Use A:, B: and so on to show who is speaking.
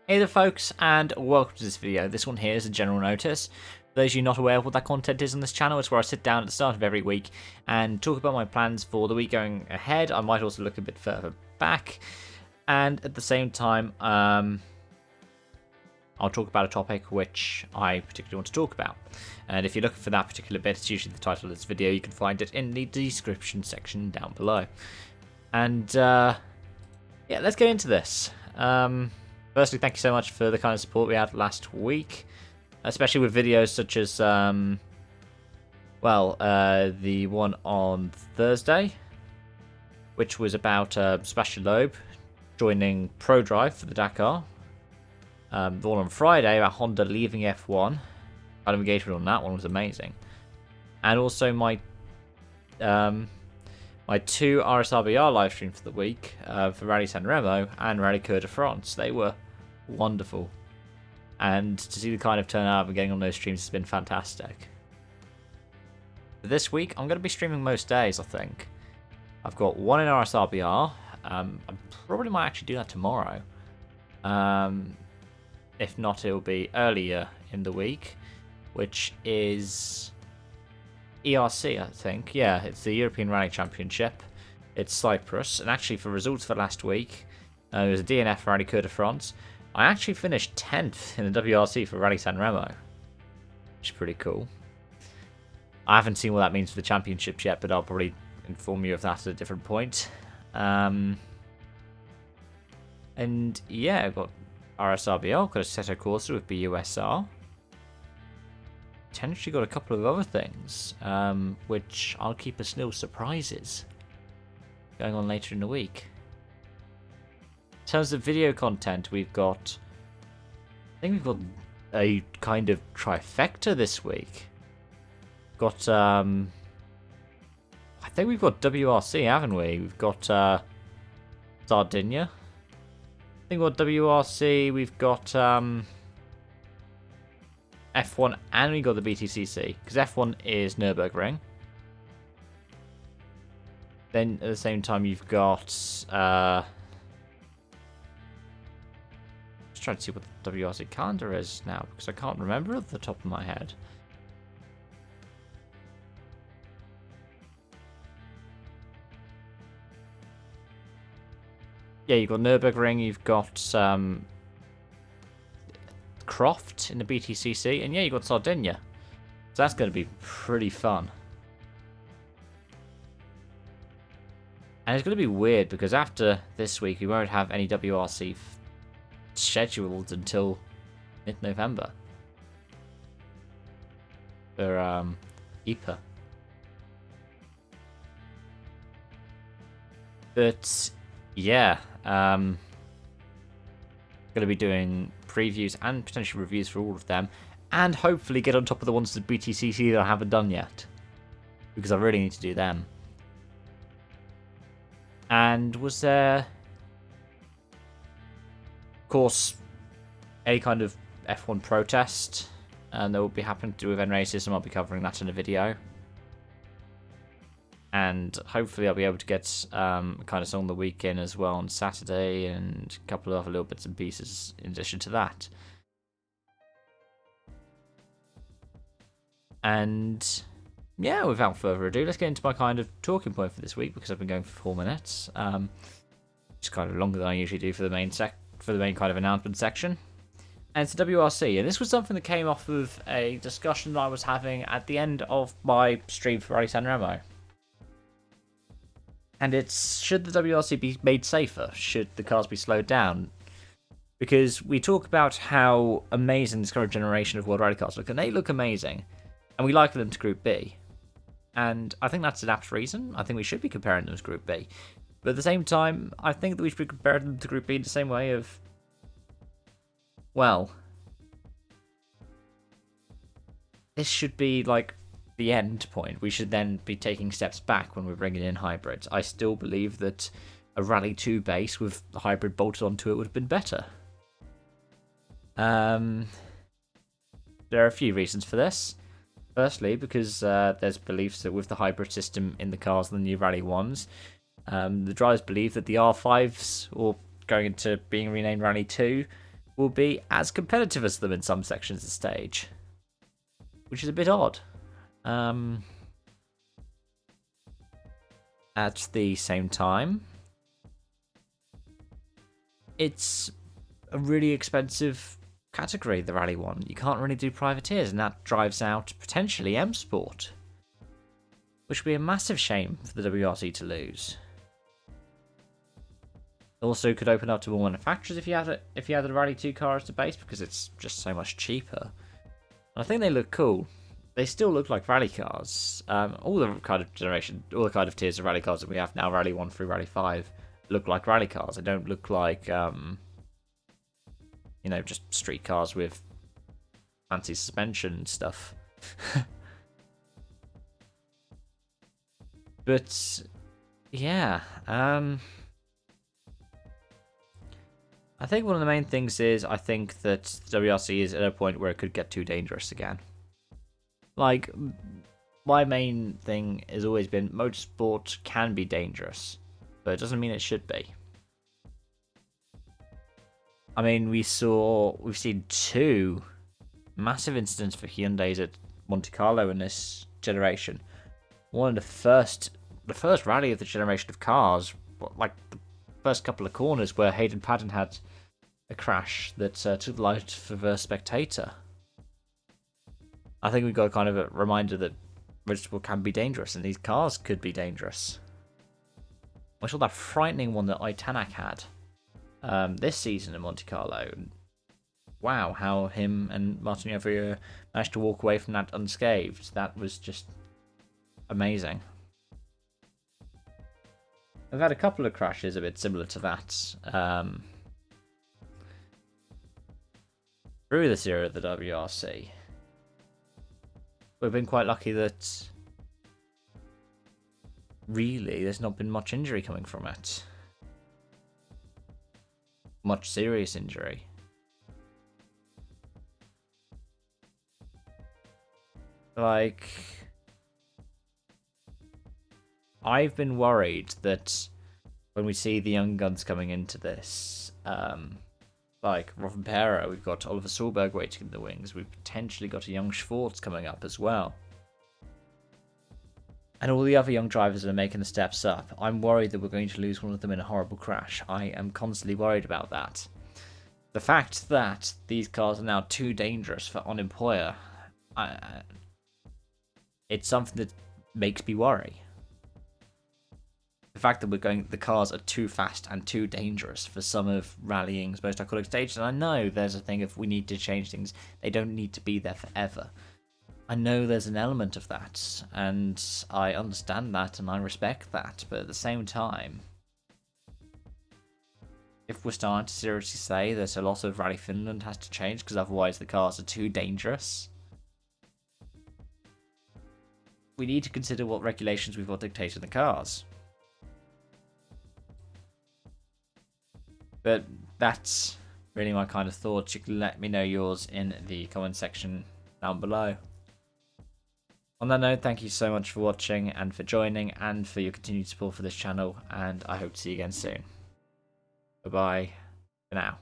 A: Hey there folks, and welcome to this video. This one here is a general notice. For those of you not aware of what that content is on this channel, it's where I sit down at the start of every week and talk about my plans for the week going ahead. I might also look a bit further back, and at the same time, I'll talk about a topic which I particularly want to talk about. And if you're looking for that particular bit, it's usually the title of this video. You can find it in the description section down below. And yeah, let's get into this. Firstly, thank you so much for the kind of support we had last week, especially with videos such as, the one on Thursday, which was about Sebastian Loeb joining ProDrive for the Dakar. The one on Friday about Honda leaving F1. Kind of engagement on that one was amazing. And also my two RSRBR live streams for the week for Rally San Remo and Rally Coeur de France. They were wonderful. And to see the kind of turnout I've been getting on those streams has been fantastic. For this week, I'm going to be streaming most days, I think. I've got one in RSRBR. I probably might actually do that tomorrow. If not, it'll be earlier in the week, which is ERC, I think. Yeah, it's the European Rally Championship. It's Cyprus. And actually, for results for last week, there was a DNF for Rally Coeur de France. I actually finished 10th in the WRC for Rally San Remo, which is pretty cool. I haven't seen what that means for the championships yet, but I'll probably inform you of that at a different point. And yeah, I've got RSRBL, got a Seto Corsa with BUSR. Potentially got a couple of other things, which I'll keep as little surprises going on later in the week. In terms of video content, I think we've got a kind of trifecta this week. I think we've got WRC, haven't we? We've got Sardinia. I think we've got WRC, we've got F1, and we got the BTCC, because F1 is Nürburgring. Then at the same time you've got just trying to see what the WRC calendar is now, because I can't remember at the top of my head. Yeah, you've got Nürburgring, you've got Croft in the BTCC, and yeah, you've got Sardinia. So that's going to be pretty fun. And it's going to be weird, because after this week, we won't have any WRC scheduled until mid-November. For EPA. But yeah, going to be doing previews and potential reviews for all of them, and hopefully get on top of the ones at BTCC that I haven't done yet, because I really need to do them. And was there, of course, any kind of F1 protest that will be happening to do with N races, and I'll be covering that in a video. And hopefully I'll be able to get kind of song of the week in as well on Saturday, and a couple of other little bits and pieces in addition to that. And yeah, without further ado, let's get into my kind of talking point for this week, because I've been going for 4 minutes. It's kind of longer than I usually do for the main kind of announcement section. And it's the WRC, and this was something that came off of a discussion that I was having at the end of my stream for Rally San Remo. And it's, should the WRC be made safer? Should the cars be slowed down? Because we talk about how amazing this current generation of World Rally cars look, and they look amazing. And we liken them to Group B. And I think that's an apt reason. I think we should be comparing them to Group B. But at the same time, I think that we should be comparing them to Group B in the same way of, well, this should be like the end point. We should then be taking steps back when we're bringing in hybrids. I still believe that a Rally 2 base with a hybrid bolted onto it would have been better. There are a few reasons for this. Firstly, because there's beliefs that with the hybrid system in the cars and the new Rally 1s, the drivers believe that the R5s, or going into being renamed Rally 2, will be as competitive as them in some sections of the stage, which is a bit odd. At the same time, it's a really expensive category, the Rally 1. You can't really do privateers, and that drives out potentially M Sport, which would be a massive shame for the WRC to lose. Also could open up to more manufacturers if you had the Rally 2 car as the base, because it's just so much cheaper. And I think they look cool. They still look like rally cars. All the kind of tiers of rally cars that we have now, Rally 1 through Rally 5, look like rally cars. They don't look like just street cars with fancy suspension and stuff. But yeah, I think one of the main things is I think that the WRC is at a point where it could get too dangerous again. Like, my main thing has always been motorsport can be dangerous, but it doesn't mean it should be. I mean, we've seen 2 massive incidents for Hyundais at Monte Carlo in this generation. One of the first rally of the generation of cars, like the first couple of corners where Hayden Paddon had a crash that took the life of a spectator. I think we've got kind of a reminder that motorsport can be dangerous, and these cars could be dangerous. I saw that frightening one that Itanak had this season in Monte Carlo. Wow, how him and Martin Yavria managed to walk away from that unscathed. That was just amazing. I've had a couple of crashes a bit similar to that through this era of the WRC. We've been quite lucky that really there's not been much injury coming from it. Much serious injury. Like, I've been worried that when we see the young guns coming into this, like Rovanperä, we've got Oliver Solberg waiting in the wings. We've potentially got a young Schwartz coming up as well. And all the other young drivers that are making the steps up. I'm worried that we're going to lose one of them in a horrible crash. I am constantly worried about that. The fact that these cars are now too dangerous for Ouninpohja, it's something that makes me worry. The fact that the cars are too fast and too dangerous for some of rallying's most iconic stages. And I know there's a thing if we need to change things, they don't need to be there forever. I know there's an element of that, and I understand that and I respect that, but at the same time, if we're starting to seriously say that a lot of Rally Finland has to change because otherwise the cars are too dangerous, we need to consider what regulations we've got dictating the cars. But that's really my kind of thoughts. You can let me know yours in the comment section down below. On that note, thank you so much for watching and for joining and for your continued support for this channel, and I hope to see you again soon. Bye bye for now.